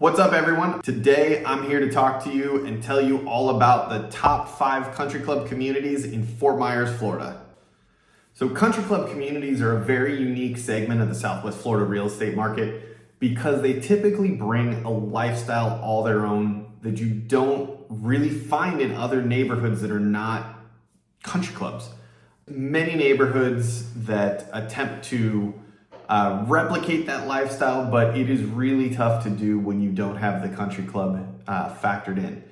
What's up, everyone? Today I'm here to talk to you and tell you all about the top 5 country club communities in Fort Myers, Florida. So country club communities are a very unique segment of the Southwest Florida real estate market because they typically bring a lifestyle all their own that you don't really find in other neighborhoods that are not country clubs. Many neighborhoods that attempt to replicate that lifestyle, but it is really tough to do when you don't have the country club factored in.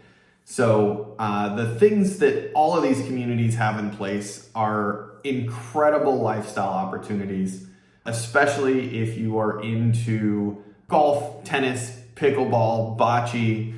So the things that all of these communities have in place are incredible lifestyle opportunities, especially if you are into golf, tennis, pickleball, bocce.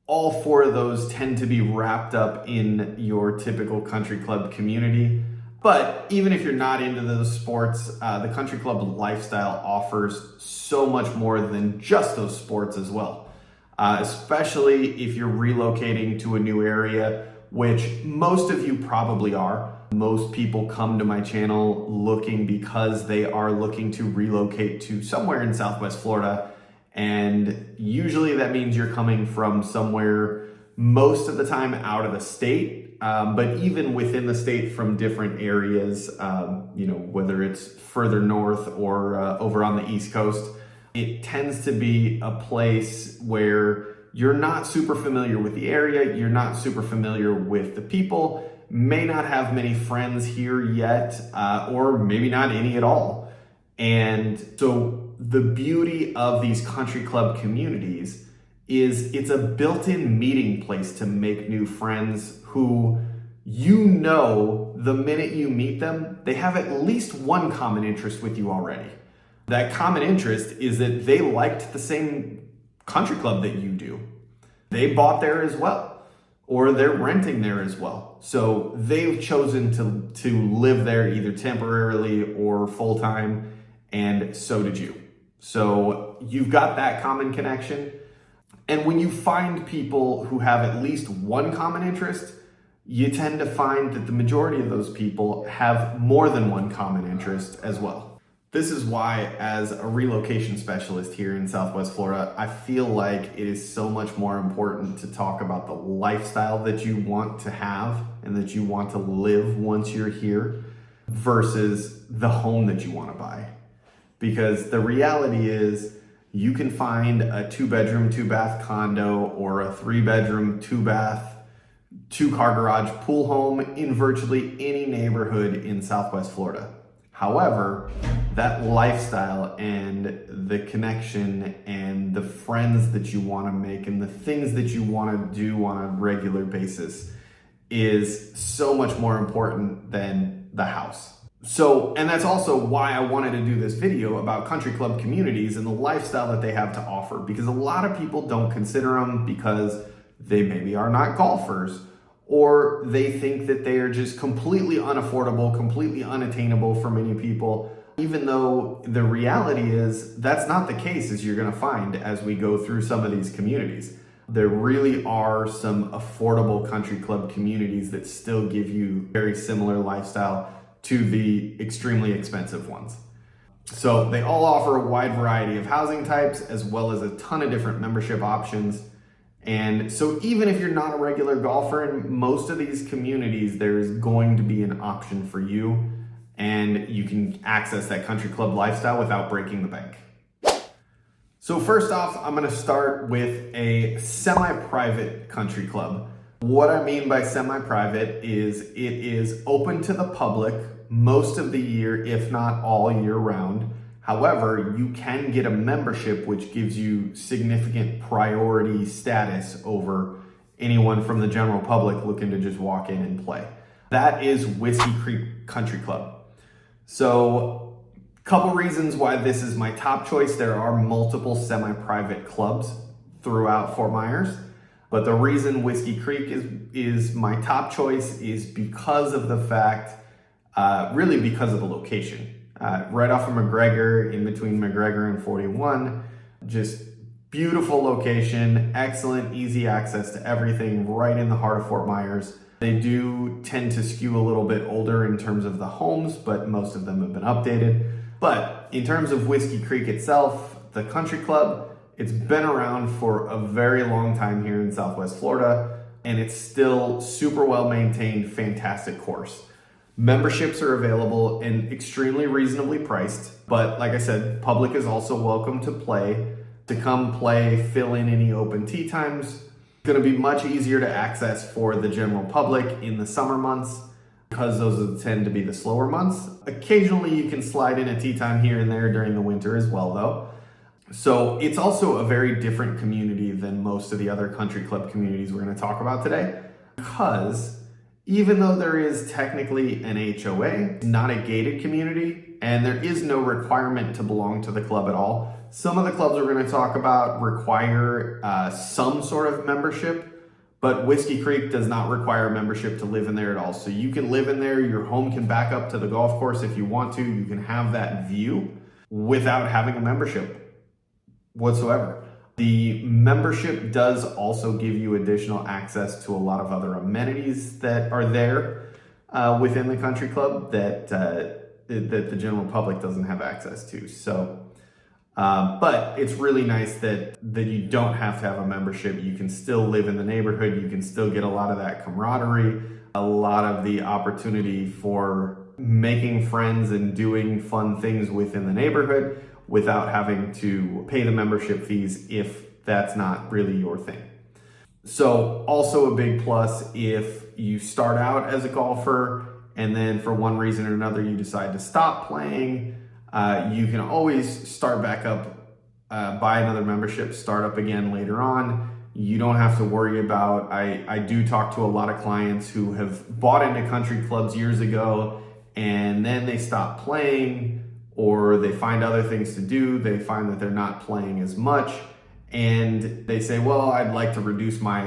All 4 of those tend to be wrapped up in your typical country club community. But even if you're not into those sports, the country club lifestyle offers so much more than just those sports as well. Especially if you're relocating to a new area, which most of you probably are. Most people come to my channel looking because they are looking to relocate to somewhere in Southwest Florida. And usually that means you're coming from somewhere most of the time out of the state. But even within the state from different areas, whether it's further north or over on the East Coast, it tends to be a place where you're not super familiar with the area, you're not super familiar with the people, may not have many friends here yet, or maybe not any at all. And so the beauty of these country club communities is it's a built-in meeting place to make new friends who the minute you meet them, they have at least one common interest with you already. That common interest is that they liked the same country club that you do. They bought there as well, or they're renting there as well. So they've chosen to live there either temporarily or full-time, and so did you. So you've got that common connection. And when you find people who have at least one common interest, you tend to find that the majority of those people have more than one common interest as well. This is why, as a relocation specialist here in Southwest Florida, I feel like it is so much more important to talk about the lifestyle that you want to have and that you want to live once you're here versus the home that you want to buy. Because the reality is, you can find a 2-bedroom, 2-bath condo or a 3-bedroom, 2-bath, 2-car garage pool home in virtually any neighborhood in Southwest Florida. However, that lifestyle and the connection and the friends that you want to make and the things that you want to do on a regular basis is so much more important than the house. And that's also why I wanted to do this video about country club communities and the lifestyle that they have to offer, because a lot of people don't consider them because they maybe are not golfers, or they think that they are just completely unaffordable, completely unattainable for many people, even though the reality is that's not the case, as you're going to find as we go through some of these communities. There really are some affordable country club communities that still give you very similar lifestyle to the extremely expensive ones. So they all offer a wide variety of housing types as well as a ton of different membership options. And so even if you're not a regular golfer, in most of these communities, there's going to be an option for you, and you can access that country club lifestyle without breaking the bank. So first off, I'm gonna start with a semi-private country club. What I mean by semi-private is it is open to the public most of the year, if not all year round. However, you can get a membership which gives you significant priority status over anyone from the general public looking to just walk in and play. That is Whiskey Creek Country Club. So a couple reasons why this is my top choice. There are multiple semi-private clubs throughout Fort Myers. But the reason Whiskey Creek is my top choice is because of the fact, really because of the location. Right off of McGregor, in between McGregor and 41, just beautiful location, excellent, easy access to everything, right in the heart of Fort Myers. They do tend to skew a little bit older in terms of the homes, but most of them have been updated. But in terms of Whiskey Creek itself, the country club, It's been around for a very long time here in Southwest Florida, and it's still super well maintained, fantastic course. Memberships are available and extremely reasonably priced, but like I said, public is also welcome to come play, fill in any open tee times. It's going to be much easier to access for the general public in the summer months because those tend to be the slower months. Occasionally you can slide in a tee time here and there during the winter as well though. So it's also a very different community than most of the other country club communities we're going to talk about today, because even though there is technically an HOA, it's not a gated community, and there is no requirement to belong to the club at all. Some of the clubs we're going to talk about require some sort of membership, but Whiskey Creek does not require membership to live in there at all. So you can live in there, your home can back up to the golf course if you want to, you can have that view without having a membership whatsoever. The membership does also give you additional access to a lot of other amenities that are there within the country club that the general public doesn't have access to. So, but it's really nice that you don't have to have a membership. You can still live in the neighborhood. You can still get a lot of that camaraderie, a lot of the opportunity for making friends and doing fun things within the neighborhood without having to pay the membership fees if that's not really your thing. So also a big plus if you start out as a golfer and then for one reason or another you decide to stop playing, you can always start back up, buy another membership, start up again later on. You don't have to worry about, I do talk to a lot of clients who have bought into country clubs years ago and then they stop playing, or they find other things to do. They find that they're not playing as much and they say, well, I'd like to reduce my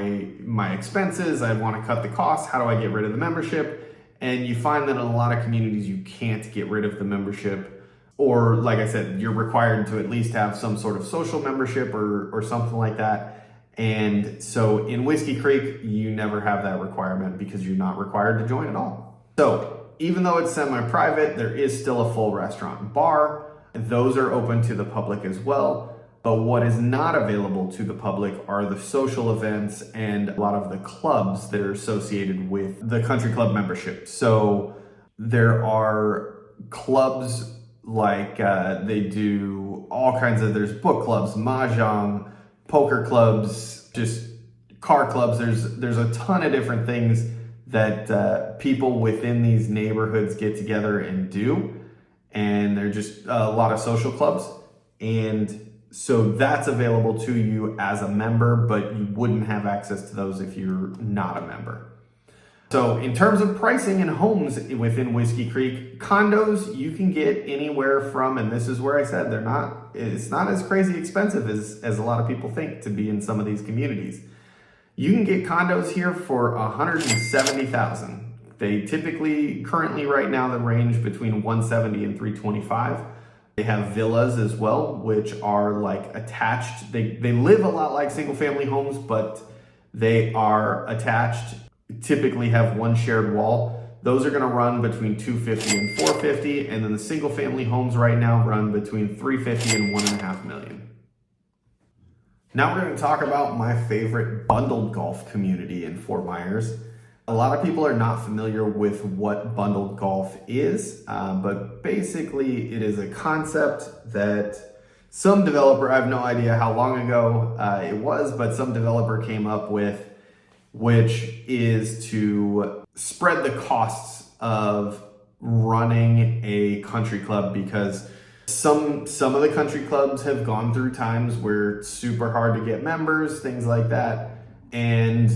expenses. I want to cut the costs. How do I get rid of the membership? And you find that in a lot of communities, you can't get rid of the membership, or like I said, you're required to at least have some sort of social membership or something like that. And so in Whiskey Creek, you never have that requirement because you're not required to join at all. So even though it's semi-private, there is still a full restaurant and bar. Those are open to the public as well. But what is not available to the public are the social events and a lot of the clubs that are associated with the country club membership. So there are clubs like they do all kinds of, there's book clubs, mahjong, poker clubs, just car clubs. There's a ton of different things that people within these neighborhoods get together and do. And they're just a lot of social clubs. And so that's available to you as a member, but you wouldn't have access to those if you're not a member. So in terms of pricing and homes within Whiskey Creek, condos you can get anywhere from, and this is where I said it's not as crazy expensive as a lot of people think to be in some of these communities. You can get condos here for $170,000. They typically, currently right now, they range between $170,000 and $325,000. They have villas as well, which are like attached. They live a lot like single family homes, but they are attached, typically have one shared wall. Those are gonna run between $250,000 and $450,000, and then the single family homes right now run between $350,000 and $1.5 million. Now we're going to talk about my favorite bundled golf community in Fort Myers. A lot of people are not familiar with what bundled golf is, but basically it is a concept that some developer, I have no idea how long ago it was, but some developer came up with, which is to spread the costs of running a country club, because some of the country clubs have gone through times where it's super hard to get members, things like that. And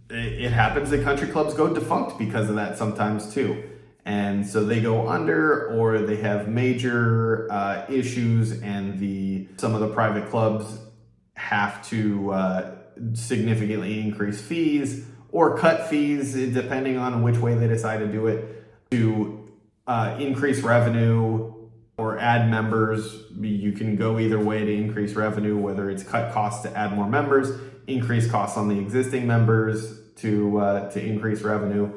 it happens that country clubs go defunct because of that sometimes too. And so they go under, or they have major issues, and some of the private clubs have to significantly increase fees or cut fees, depending on which way they decide to do it, to increase revenue or add members. You can go either way to increase revenue, whether it's cut costs to add more members, increase costs on the existing members to increase revenue.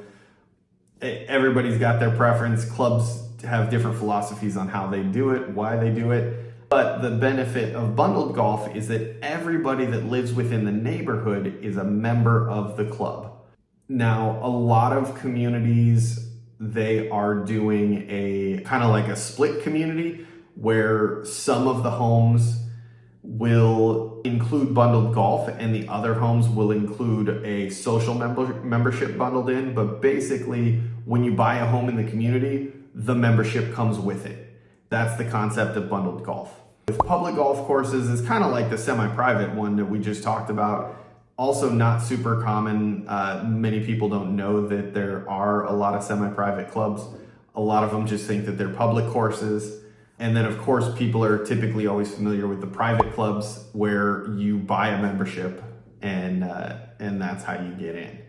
Everybody's got their preference. Clubs have different philosophies on how they do it, why they do it. But the benefit of bundled golf is that everybody that lives within the neighborhood is a member of the club. Now, a lot of communities, they are doing a kind of like a split community where some of the homes will include bundled golf and the other homes will include a social membership bundled in. But basically, when you buy a home in the community, the membership comes with it. That's the concept of bundled golf. With public golf courses, it's kind of like the semi-private one that we just talked about. Also not super common. Many people don't know that there are a lot of semi-private clubs. A lot of them just think that they're public courses. And then of course, people are typically always familiar with the private clubs where you buy a membership and that's how you get in.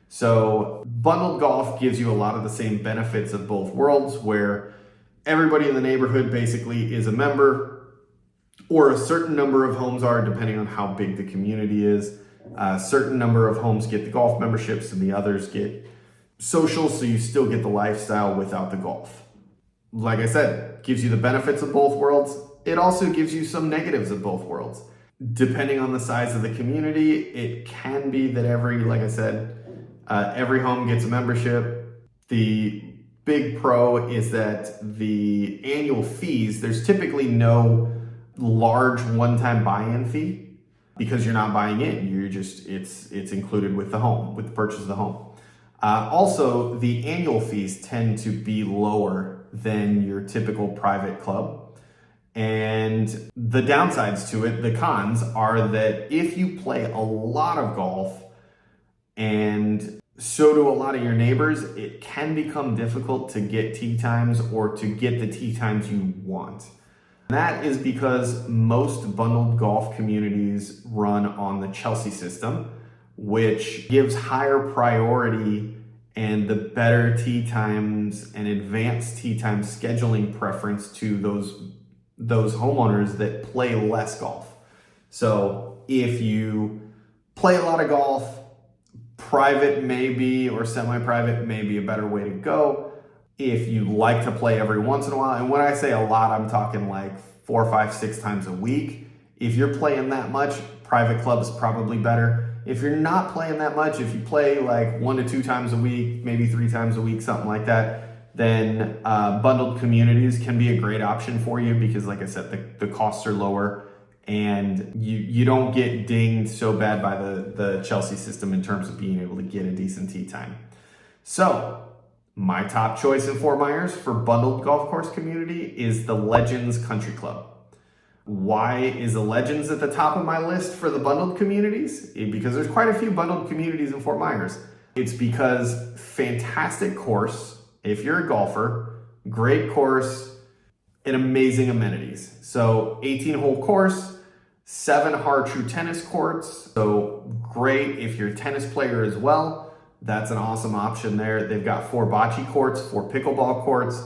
So bundled golf gives you a lot of the same benefits of both worlds, where everybody in the neighborhood basically is a member, or a certain number of homes are, depending on how big the community is. A certain number of homes get the golf memberships and the others get social, so you still get the lifestyle without the golf. Like I said, gives you the benefits of both worlds. It also gives you some negatives of both worlds. Depending on the size of the community, it can be that every home gets a membership. The big pro is that the annual fees, there's typically no large one-time buy-in fee because you're not buying in. It's included with the home, with the purchase of the home. Also, the annual fees tend to be lower than your typical private club. And the downsides to it, the cons, are that if you play a lot of golf, and so do a lot of your neighbors, it can become difficult to get tee times or to get the tee times you want. And that is because most bundled golf communities run on the Chelsea system, which gives higher priority and the better tee times and advanced tee time scheduling preference to those homeowners that play less golf. So if you play a lot of golf, private maybe or semi-private may be a better way to go. If you like to play every once in a while, and when I say a lot, I'm talking like 4, 5, 6 times a week. If you're playing that much, private club is probably better. If you're not playing that much, if you play like 1 to 2 times a week, maybe 3 times a week, something like that, then bundled communities can be a great option for you because, like I said, the costs are lower and you don't get dinged so bad by the Chelsea system in terms of being able to get a decent tee time. So my top choice in Fort Myers for bundled golf course community is the Legends Country Club. Why is the Legends at the top of my list for the bundled communities? Because there's quite a few bundled communities in Fort Myers. It's because fantastic course, if you're a golfer, great course, and amazing amenities. So 18-hole course, 7 Har-Tru tennis courts. So great if you're a tennis player as well. That's an awesome option there. They've got 4 bocce courts, 4 pickleball courts,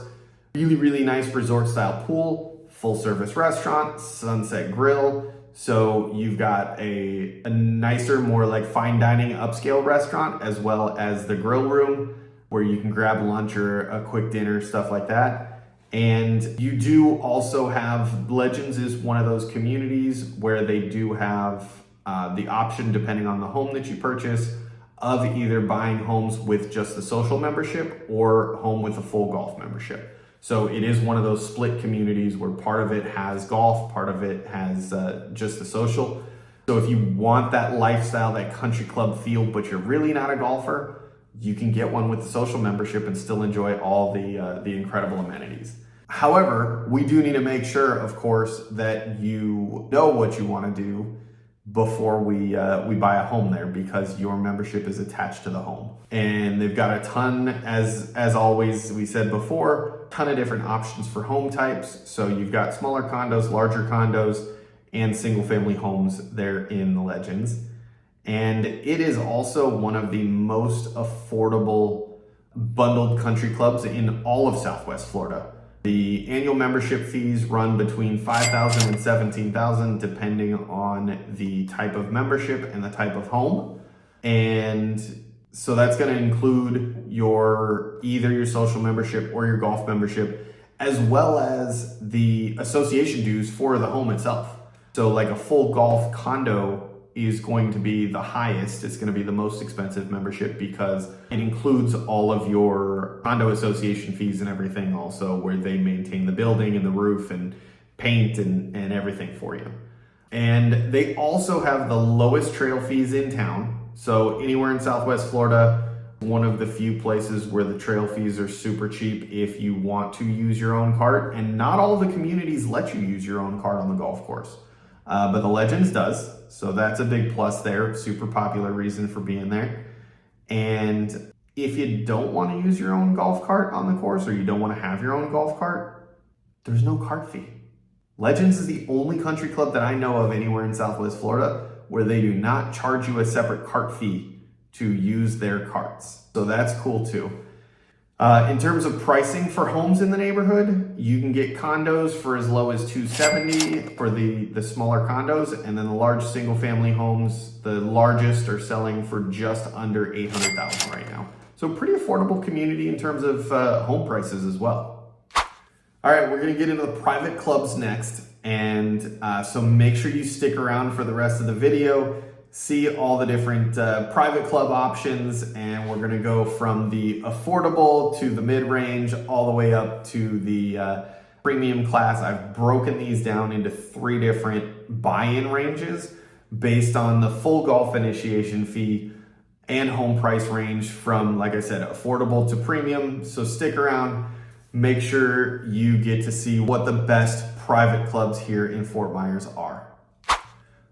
really nice resort style pool, full service restaurant, sunset grill. So you've got a nicer, more like fine dining upscale restaurant, as well as the grill room where you can grab lunch or a quick dinner, stuff like that. And you do also have, Legends is one of those communities where they do have the option, depending on the home that you purchase, of either buying homes with just the social membership or home with a full golf membership. So it is one of those split communities where part of it has golf, part of it has just the social. So if you want that lifestyle, that country club feel, but you're really not a golfer, you can get one with the social membership and still enjoy all the incredible amenities. However, we do need to make sure, of course, that you know what you want to do before we buy a home there, because your membership is attached to the home. And they've got a ton, as always, we said before, ton of different options for home types. So you've got smaller condos, larger condos, and single family homes there in the Legends. And it is also one of the most affordable bundled country clubs in all of Southwest Florida. The annual membership fees run between $5,000 and $17,000 depending on the type of membership and the type of home. And so that's going to include either your social membership or your golf membership, as well as the association dues for the home itself. So like a full golf condo is going to be the highest. It's going to be the most expensive membership because it includes all of your condo association fees and everything, also where they maintain the building and the roof and paint and everything for you. And they also have the lowest trail fees in town. So anywhere in Southwest Florida, one of the few places where the trail fees are super cheap if you want to use your own cart. And not all the communities let you use your own cart on the golf course. But the Legends does, so that's a big plus there. Super popular reason for being there. And if you don't want to use your own golf cart on the course, or you don't want to have your own golf cart, there's no cart fee. Legends is the only country club that I know of anywhere in Southwest Florida where they do not charge you a separate cart fee to use their carts. So that's cool too. In terms of pricing for homes in the neighborhood, you can get condos for as low as $270 for the smaller condos, and then the large single family homes, the largest, are selling for just under $800,000 right now. So pretty affordable community in terms of home prices as well. All right, we're gonna get into the private clubs next, and so make sure you stick around for the rest of the video. See all the different private club options, and we're gonna go from the affordable to the mid-range all the way up to the premium class. I've broken these down into 3 different buy-in ranges based on the full golf initiation fee and home price range from, like I said, affordable to premium. So stick around, make sure you get to see what the best private clubs here in Fort Myers are.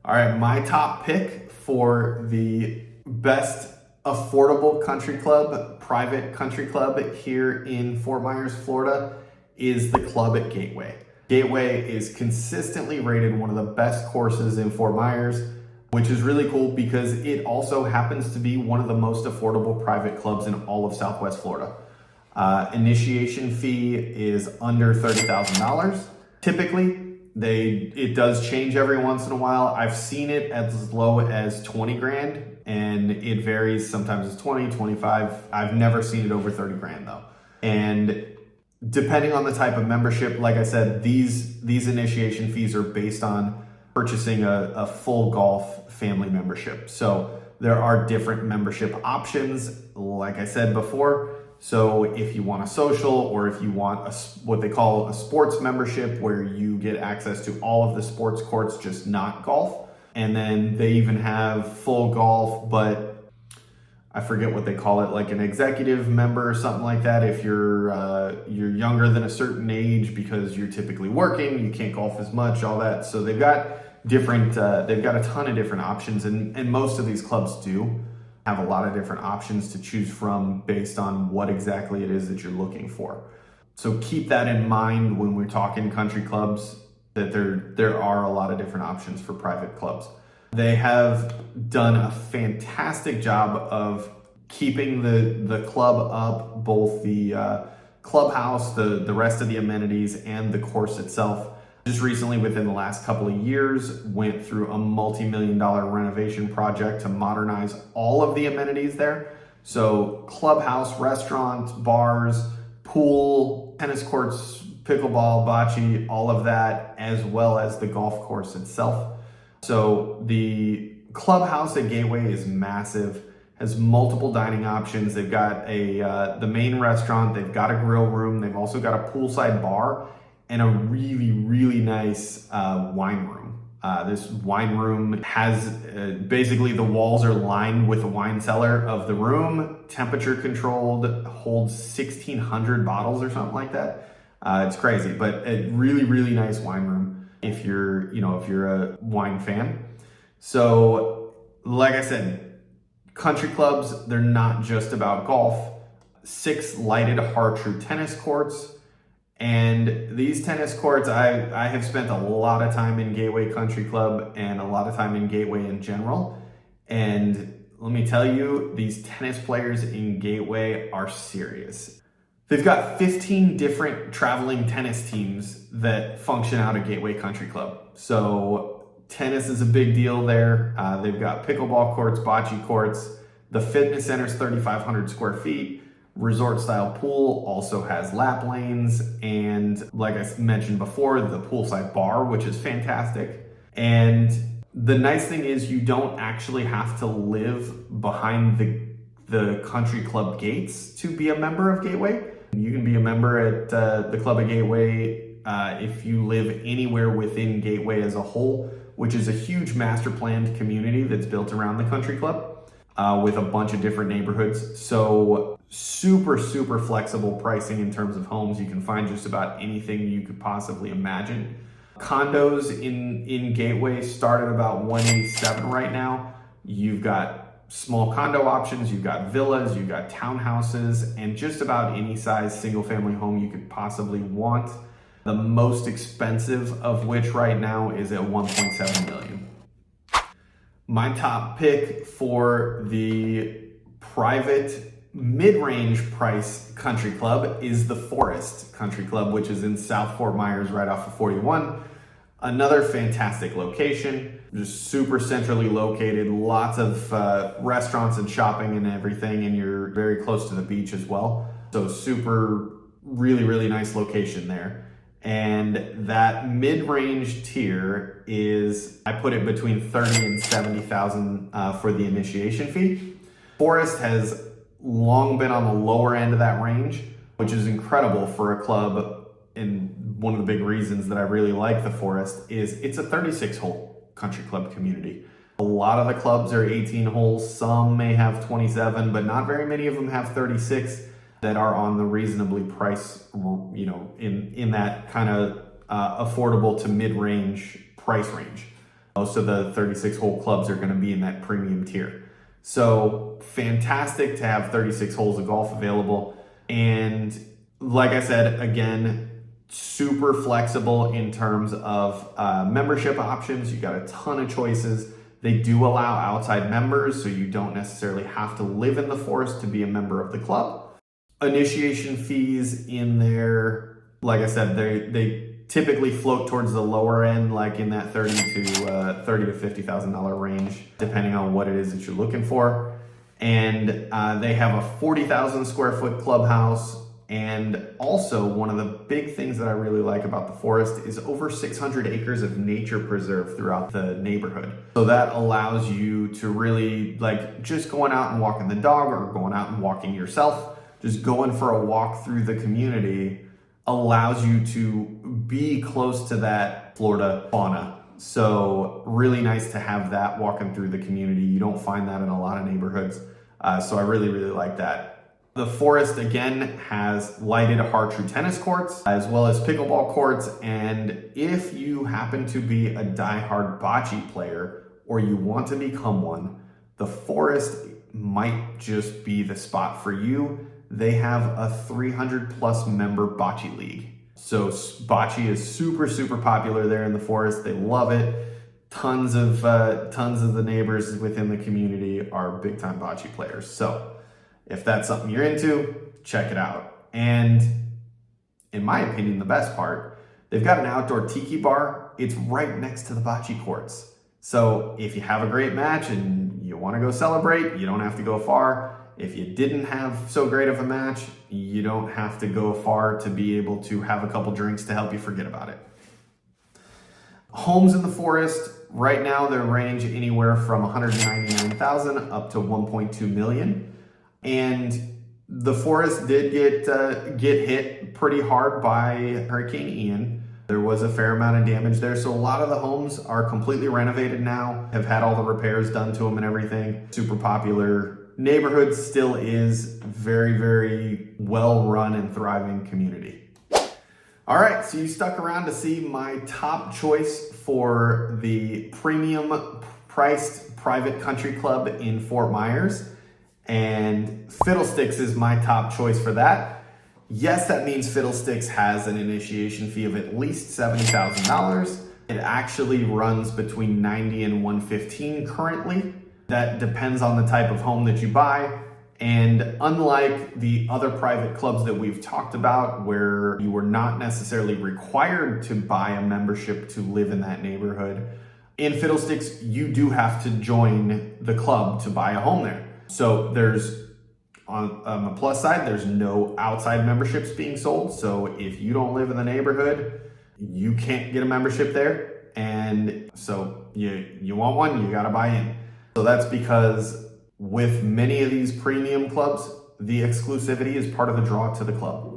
All right, my top pick for the best affordable country club, private country club here in Fort Myers, Florida, is the club at Gateway. Gateway is consistently rated one of the best courses in Fort Myers, which is really cool because it also happens to be one of the most affordable private clubs in all of Southwest Florida. Initiation fee is under $30,000. Typically, it does change every once in a while. I've seen it as low as 20 grand, and it varies. Sometimes it's 20, 25. I've never seen it over 30 grand though. And depending on the type of membership, like I said, these initiation fees are based on purchasing a full golf family membership. So there are different membership options, like I said before. So if you want a social, or if you want what they call a sports membership, where you get access to all of the sports courts, just not golf. And then they even have full golf, but I forget what they call it, like an executive member or something like that. If you're younger than a certain age because you're typically working, you can't golf as much, all that. So they've got different, they've got a ton of different options, and most of these clubs do have a lot of different options to choose from based on what exactly it is that you're looking for. So keep that in mind when we're talking country clubs, that there are a lot of different options for private clubs. They have done a fantastic job of keeping the club up, both the clubhouse, the rest of the amenities, and the course itself. Just recently, within the last couple of years, went through a multi-million-dollar renovation project to modernize all of the amenities there. So clubhouse, restaurant, bars, pool, tennis courts, pickleball, bocce, all of that, as well as the golf course itself. So the clubhouse at Gateway is massive, has multiple dining options. They've got the main restaurant, they've got a grill room, they've also got a poolside bar, and a really, really nice wine room. This wine room has basically the walls are lined with the wine cellar of the room, temperature controlled, holds 1,600 bottles or something like that. It's crazy, but a really, really nice wine room if you're a wine fan. So like I said, country clubs, they're not just about golf. 6 lighted Har-Tru tennis courts. And these tennis courts, I have spent a lot of time in Gateway Country Club and a lot of time in Gateway in general. And let me tell you, these tennis players in Gateway are serious. They've got 15 different traveling tennis teams that function out of Gateway Country Club. So tennis is a big deal there. They've got pickleball courts, bocce courts. The fitness center is 3,500 square feet. resort style pool, also has lap lanes, and like I mentioned before, the poolside bar, which is fantastic. And the nice thing is you don't actually have to live behind the country club gates to be a member of Gateway. You can be a member at the club at Gateway if you live anywhere within Gateway as a whole, which is a huge master planned community that's built around the country club with a bunch of different neighborhoods. So super, super flexible pricing in terms of homes. You can find just about anything you could possibly imagine. Condos in Gateway start at about $187 right now. You've got small condo options, you've got villas, you've got townhouses, and just about any size single family home you could possibly want. The most expensive of which right now is at $1.7 million. My top pick for the private mid-range price country club is the Forest Country Club, which is in South Fort Myers right off of 41. Another fantastic location, just super centrally located, lots of restaurants and shopping and everything, and you're very close to the beach as well. So super, really, really nice location there. And that mid-range tier is, I put it between $30,000 and $70,000 for the initiation fee. Forest has long been on the lower end of that range, which is incredible for a club. And one of the big reasons that I really like the Forest is it's a 36-hole country club community. A lot of the clubs are 18 holes. Some may have 27, but not very many of them have 36 that are on the reasonably priced, in that kind of affordable to mid-range price range. Most of the 36-hole clubs are going to be in that premium tier. So fantastic to have 36 holes of golf available. And like I said, again, super flexible in terms of membership options. You got a ton of choices. They do allow outside members, so you don't necessarily have to live in the Forest to be a member of the club. Initiation fees in there, like I said, they typically float towards the lower end, like in that $30,000 to $50,000 range, depending on what it is that you're looking for. And they have a 40,000 square foot clubhouse. And also one of the big things that I really like about the Forest is over 600 acres of nature preserve throughout the neighborhood. So that allows you to really, like, just going out and walking the dog or going out and walking yourself, just going for a walk through the community allows you to be close to that Florida fauna. So really nice to have that walking through the community. You don't find that in a lot of neighborhoods. So I really, really like that. The Forest, again, has lighted Har-Tru tennis courts, as well as pickleball courts. And if you happen to be a diehard bocce player, or you want to become one, the Forest might just be the spot for you. They have a 300 plus member bocce league. So bocce is super, super popular there in the Forest. They love it. Tons of the neighbors within the community are big time bocce players. So if that's something you're into, check it out. And in my opinion, the best part, they've got an outdoor tiki bar. It's right next to the bocce courts. So if you have a great match and you want to go celebrate, you don't have to go far. If you didn't have so great of a match, you don't have to go far to be able to have a couple drinks to help you forget about it. Homes in the Forest, right now they range anywhere from $199,000 up to $1.2 million. And the Forest did get hit pretty hard by Hurricane Ian. There was a fair amount of damage there. So a lot of the homes are completely renovated now, have had all the repairs done to them and everything. Super popular neighborhood, still is very, very well run and thriving community. All right, so you stuck around to see my top choice for the premium priced private country club in Fort Myers. And Fiddlesticks is my top choice for that. Yes, that means Fiddlesticks has an initiation fee of at least $70,000. It actually runs between $90,000 and $115,000 currently. That depends on the type of home that you buy. And unlike the other private clubs that we've talked about, where you were not necessarily required to buy a membership to live in that neighborhood, in Fiddlesticks, you do have to join the club to buy a home there. So there's On the plus side, there's no outside memberships being sold. So if you don't live in the neighborhood, you can't get a membership there. And so you want one, you gotta buy in. So that's because with many of these premium clubs, the exclusivity is part of the draw to the club.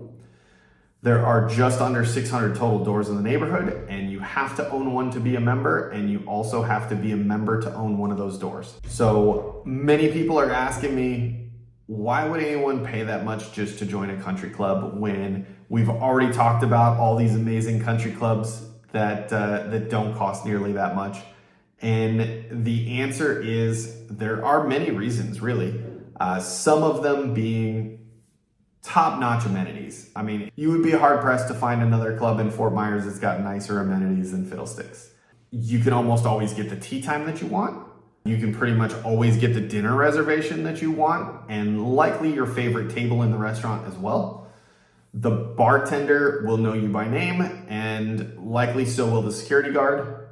There are just under 600 total doors in the neighborhood, and you have to own one to be a member, and you also have to be a member to own one of those doors. So many people are asking me, why would anyone pay that much just to join a country club when we've already talked about all these amazing country clubs that don't cost nearly that much? And the answer is there are many reasons, really. Some of them being top-notch amenities. I mean, you would be hard-pressed to find another club in Fort Myers that's got nicer amenities than Fiddlesticks. You can almost always get the tea time that you want. You can pretty much always get the dinner reservation that you want, and likely your favorite table in the restaurant as well. The bartender will know you by name, and likely so will the security guard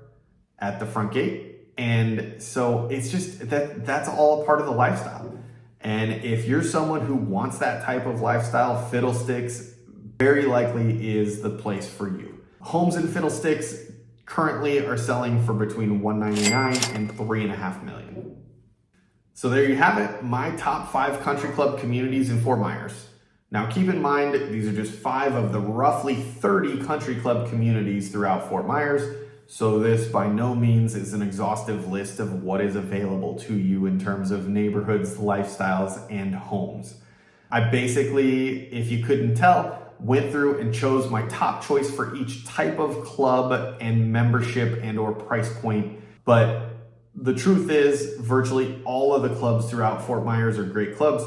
at the front gate. And so it's just that's all a part of the lifestyle. And if you're someone who wants that type of lifestyle, Fiddlesticks very likely is the place for you. Homes in Fiddlesticks currently are selling for between $199 and $3.5 million. So there you have it, my top 5 country club communities in Fort Myers. Now keep in mind, these are just 5 of the roughly 30 country club communities throughout Fort Myers. So this by no means is an exhaustive list of what is available to you in terms of neighborhoods, lifestyles, and homes. I basically, if you couldn't tell, went through and chose my top choice for each type of club and membership and or price point. But the truth is, virtually all of the clubs throughout Fort Myers are great clubs.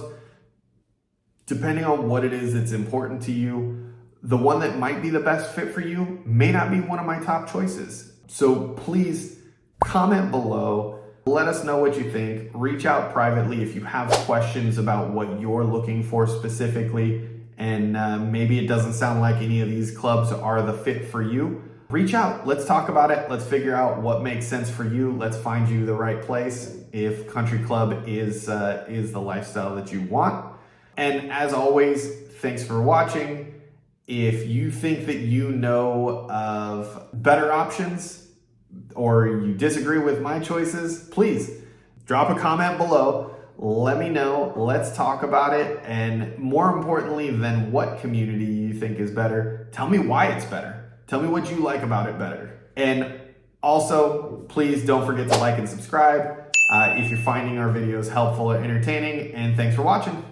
Depending on what it is that's important to you, the one that might be the best fit for you may not be one of my top choices. So please comment below, let us know what you think, reach out privately if you have questions about what you're looking for specifically, and maybe it doesn't sound like any of these clubs are the fit for you. Reach out, let's talk about it, let's figure out what makes sense for you, let's find you the right place if country club is the lifestyle that you want. And as always, thanks for watching. If you think that you know of better options or you disagree with my choices, please drop a comment below. Let me know. Let's talk about it. And more importantly than what community you think is better, tell me why it's better. Tell me what you like about it better. And also, please don't forget to like and subscribe if you're finding our videos helpful or entertaining. And thanks for watching.